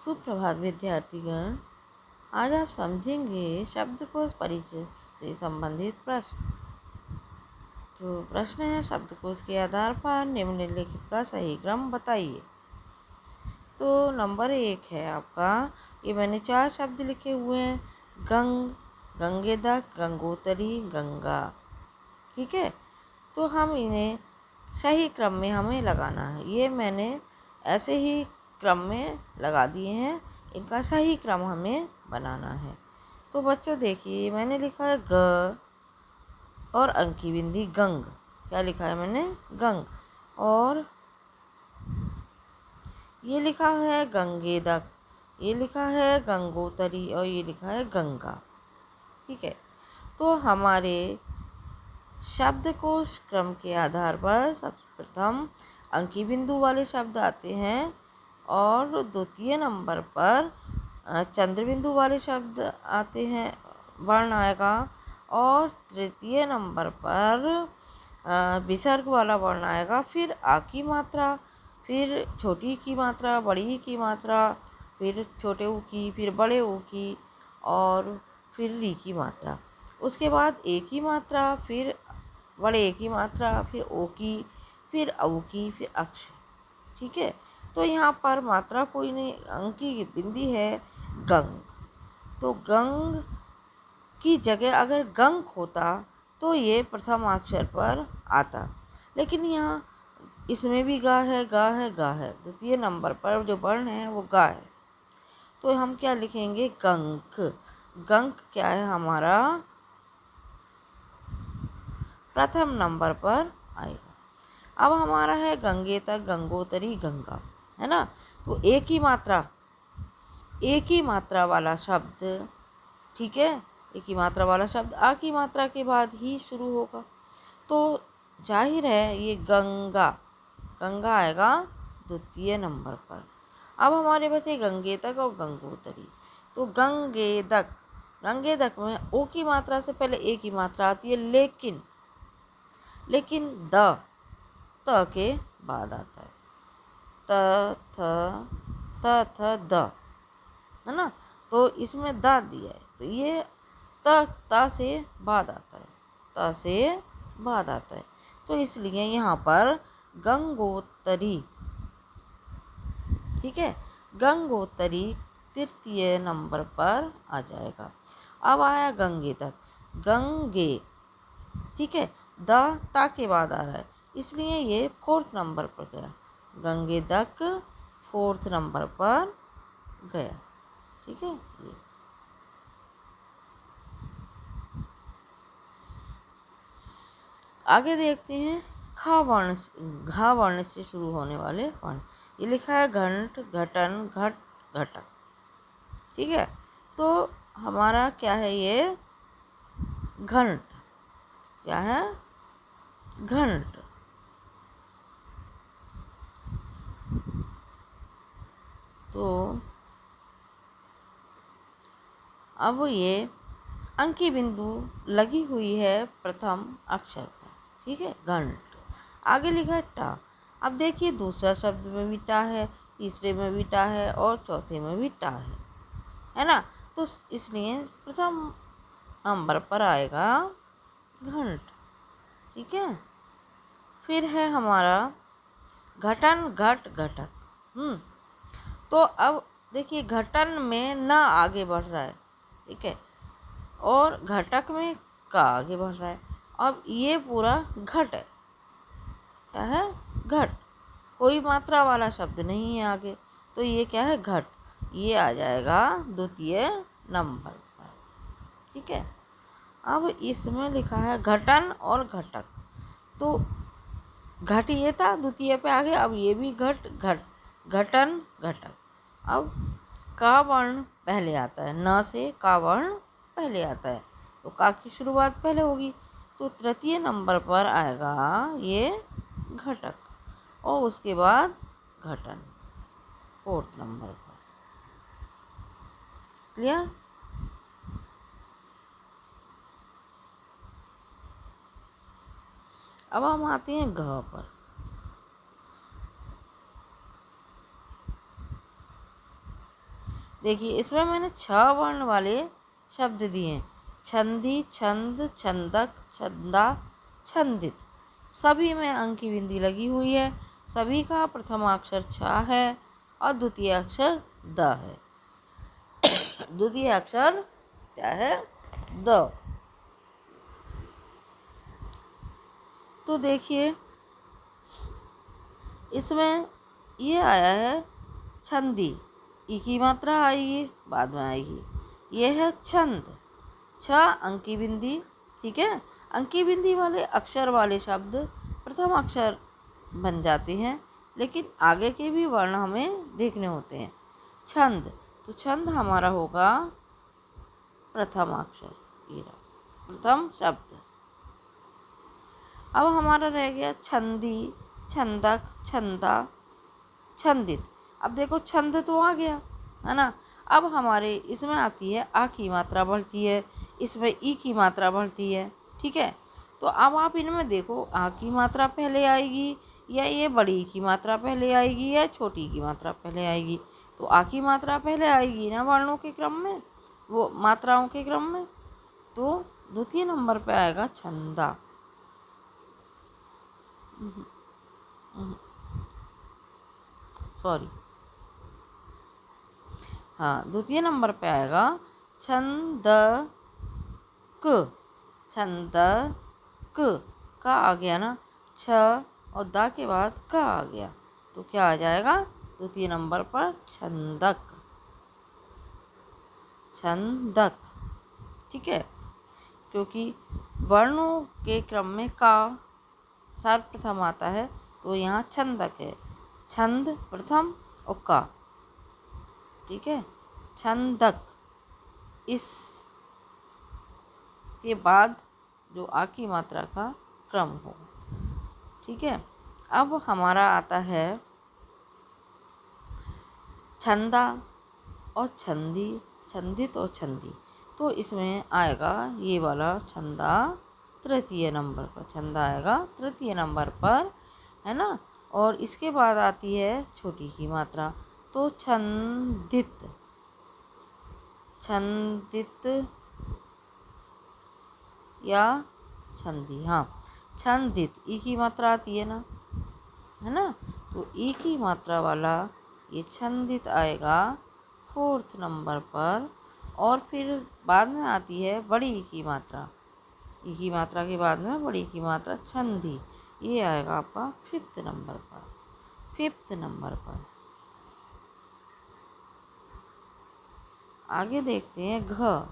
सुप्रभात विद्यार्थीगण। आज आप समझेंगे शब्दकोश परिचय से संबंधित प्रश्न। तो प्रश्न है, शब्दकोश के आधार पर निम्नलिखित का सही क्रम बताइए। तो नंबर 1 है आपका, ये मैंने 4 शब्द लिखे हुए हैं, गंग, गंगेदक, गंगोत्री, गंगा। ठीक है, तो हम इन्हें सही क्रम में हमें लगाना है। ये मैंने ऐसे ही क्रम में लगा दिए हैं, इनका सही क्रम हमें बनाना है। तो बच्चों देखिए, मैंने लिखा है ग और अंकी बिंदी गंग। क्या लिखा है मैंने? गंग। और ये लिखा है गंगेदक, ये लिखा है गंगोत्री और ये लिखा है गंगा। ठीक है, तो हमारे शब्दकोश क्रम के आधार पर सर्वप्रथम अंकी बिंदु वाले शब्द आते हैं और द्वितीय नंबर पर चंद्र बिंदु वाले शब्द आते हैं, वर्ण आएगा। और तृतीय नंबर पर विसर्ग वाला वर्ण आएगा। फिर आ की मात्रा, फिर छोटी की मात्रा, बड़ी की मात्रा, फिर छोटे ऊ की, फिर बड़े ऊ की और फिर री की मात्रा। उसके बाद ए की मात्रा, फिर बड़े ए की मात्रा, फिर ओ की, फिर औ की, फिर अक्ष। ठीक है, तो यहाँ पर मात्रा कोई नहीं, अंकी की बिंदी है गंग। तो गंग की जगह अगर गंग होता तो ये प्रथम अक्षर पर आता, लेकिन यहाँ इसमें भी गा है, गा है, गा है। द्वितीय नंबर पर जो वर्ण है वो गा है, तो हम क्या लिखेंगे? गंक। गंक क्या है हमारा? प्रथम नंबर पर आएगा। अब हमारा है गंगेतक, गंगोत्री, गंगा, है ना। तो एक ही मात्रा वाला शब्द, ठीक है, एक ही मात्रा वाला शब्द आ की मात्रा के बाद ही शुरू होगा। तो जाहिर है ये गंगा, गंगा आएगा द्वितीय नंबर पर। अब हमारे बचे गंगेतक और गंगोत्री। तो गंगेदक, गंगेदक में ओ की मात्रा से पहले ए की मात्रा आती है, लेकिन त के बाद आता है। द, है ना। तो इसमें द दिया है, तो ये त से बाद आता है, त से बाद आता है। तो इसलिए यहाँ पर गंगोत्री, ठीक है, गंगोत्री तृतीय नंबर पर आ जाएगा। अब आया गंगेतक, गंगे, ठीक है, द ता के बाद आ रहा है, इसलिए ये 4th नंबर पर गया। गंगेतक 4th नंबर पर गया। ठीक है, ये आगे देखते हैं। घा वर्ण से शुरू होने वाले वर्ण। ये लिखा है घंट, घटन, घट, घटक। ठीक है, तो हमारा क्या है? ये घंट। क्या है? घंट। तो अब ये अंकी बिंदु लगी हुई है प्रथम अक्षर पर, ठीक है, घंट। आगे लिखा है टा। अब देखिए, दूसरा शब्द में भी टा है, तीसरे में भी टा है और चौथे में भी टा है ना। तो इसलिए प्रथम नंबर पर आएगा घंट। ठीक है, फिर है हमारा घटन, घट, घटक। तो अब देखिए, घटन में न आगे बढ़ रहा है, ठीक है, और घटक में का आगे बढ़ रहा है। अब ये पूरा घट है। क्या है? घट। कोई मात्रा वाला शब्द नहीं है आगे, तो ये क्या है? घट। ये आ जाएगा द्वितीय नंबर पर। ठीक है, अब इसमें लिखा है घटन और घटक। तो घट ये था, द्वितीय पे आ गया, अब ये भी घट, घटन, घटक। अब का वर्ण पहले आता है, न से का वर्ण पहले आता है, तो का की शुरुआत पहले होगी, तो तृतीय नंबर पर आएगा ये घटक और उसके बाद घटन 4th नंबर पर। क्लियर? अब हम आते हैं घ पर। देखिए इसमें मैंने 6 वर्ण वाले शब्द दिए, छंदी, छंद, छंदक, छंदा, छंदित। सभी में अंक की बिंदी लगी हुई है। सभी का प्रथम अक्षर छ है और द्वितीय अक्षर द है। द्वितीय अक्षर क्या है? द। तो देखिए इसमें ये आया है छंदी, ई की मात्रा आएगी, बाद में आएगी। ये है छंद, छ अंक की बिंदी, ठीक है। अंक की बिंदी वाले अक्षर वाले शब्द प्रथम अक्षर बन जाते हैं, लेकिन आगे के भी वर्ण हमें देखने होते हैं। छंद, तो छंद हमारा होगा प्रथम अक्षर, ये रहा प्रथम शब्द। अब हमारा रह गया छंदी, छंदक, छंदा, छंदित। अब देखो छंद तो आ गया है ना। अब हमारे इसमें आती है आ की मात्रा बढ़ती है, इसमें ई की मात्रा बढ़ती है, ठीक है। तो अब आप इनमें देखो आ की मात्रा पहले आएगी या ये बड़ी की मात्रा पहले आएगी या छोटी की मात्रा पहले आएगी। तो आ की मात्रा पहले आएगी ना वर्णों के क्रम में, वो मात्राओं के क्रम में। तो द्वितीय नंबर पे आएगा छंदा। सॉरी, हाँ, द्वितीय नंबर पे आएगा छंदक। छंदक का आ गया ना, छ और दा के बाद का आ गया, तो क्या आ जाएगा द्वितीय नंबर पर? छंदक। छंदक, ठीक है। क्योंकि वर्णों के क्रम में का सर्वप्रथम आता है, तो यहाँ छंदक है। छंद प्रथम और का, ठीक है। छंदक, इस के बाद जो आ की मात्रा का क्रम हो, ठीक है। अब हमारा आता है छंदा और छंदी, छंदित और छंदी। तो इसमें आएगा ये वाला छंदा तृतीय नंबर पर, छंदा आएगा तृतीय नंबर पर, है ना। और इसके बाद आती है छोटी की मात्रा, तो छंदित। छंदित या छंदी, हाँ, छंदित। ई की मात्रा आती है ना, है ना। तो ई की मात्रा वाला ये छंदित आएगा 4th नंबर पर। और फिर बाद में आती है बड़ी ई की मात्रा, ई की मात्रा के बाद में बड़ी की मात्रा छंदी, ये आएगा आपका 5th नंबर पर। 5th नंबर पर आगे देखते हैं घ।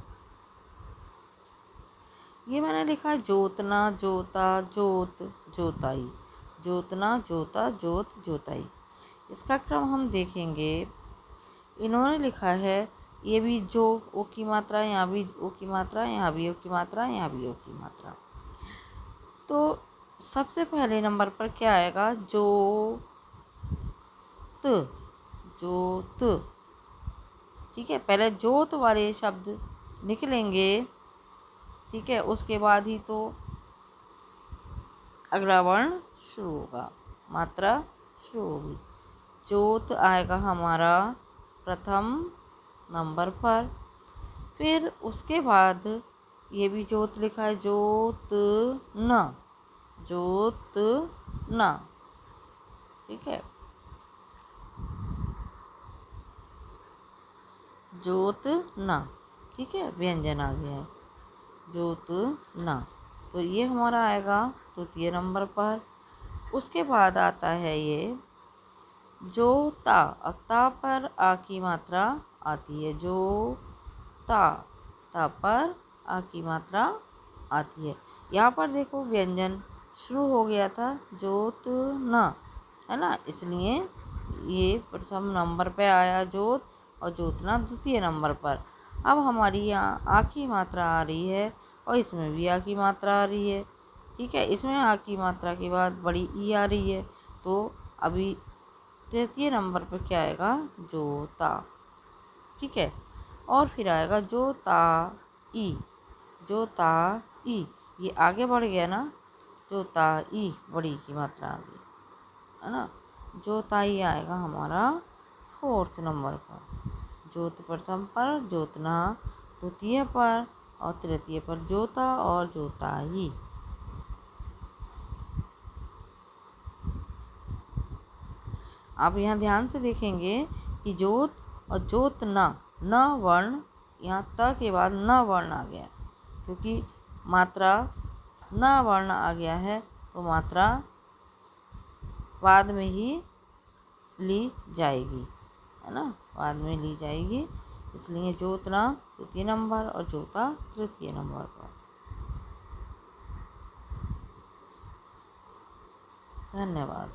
ये मैंने लिखा है जोतना, जोता, जोत, जोताई। जोतना, जोता, जोत, जोताई। इसका क्रम हम देखेंगे। इन्होंने लिखा है ये भी जो, ओ की मात्रा, यहाँ भी ओ की मात्रा, यहाँ भी ओ की मात्रा, यहाँ भी ओ की मात्रा। तो सबसे पहले नंबर पर क्या आएगा? जोत, जोत, ठीक है। पहले जोत वाले शब्द निकलेंगे, ठीक है, उसके बाद ही तो अगला वर्ण शुरू होगा, मात्रा शुरू होगी। जोत आएगा हमारा प्रथम नंबर पर। फिर उसके बाद ये भी जोत लिखा है, जोत न, जोत न, ठीक है। जोत न, ठीक है, व्यंजन आ गया है, जोत न। तो ये हमारा आएगा तृतीय नंबर पर। उसके बाद आता है ये जो ता। अब ता पर आ की मात्रा आती है, जो ता, ता पर आ की मात्रा आती है। यहाँ पर देखो व्यंजन शुरू हो गया था, जोत न, है ना, इसलिए ये प्रथम नंबर पे आया जोत, और जोतना द्वितीय नंबर पर। अब हमारी यहाँ आ की मात्रा आ रही है और इसमें भी आ की मात्रा आ रही है, ठीक है। इसमें आ की मात्रा के बाद बड़ी ई आ रही है, तो अभी तृतीय नंबर पर क्या आएगा? जोता, ठीक है। और फिर आएगा जोता ई, जोता ई, ये आगे बढ़ गया ना, जोता ई बड़ी की मात्रा आ गई, है ना। जोताई आएगा हमारा 4th नंबर पर, ज्योत प्रथम पर, ज्योतना द्वितीय पर और तृतीय पर ज्योता और ज्योताई। आप यहाँ ध्यान से देखेंगे कि ज्योत और ज्योतना, न वर्ण, यहाँ त के बाद न वर्ण आ गया, क्योंकि मात्रा न वर्ण आ गया है तो मात्रा बाद में ही ली जाएगी, है ना, बाद में ली जाएगी। इसलिए ज्योतना द्वितीय नंबर और ज्योता तृतीय नंबर पर। धन्यवाद।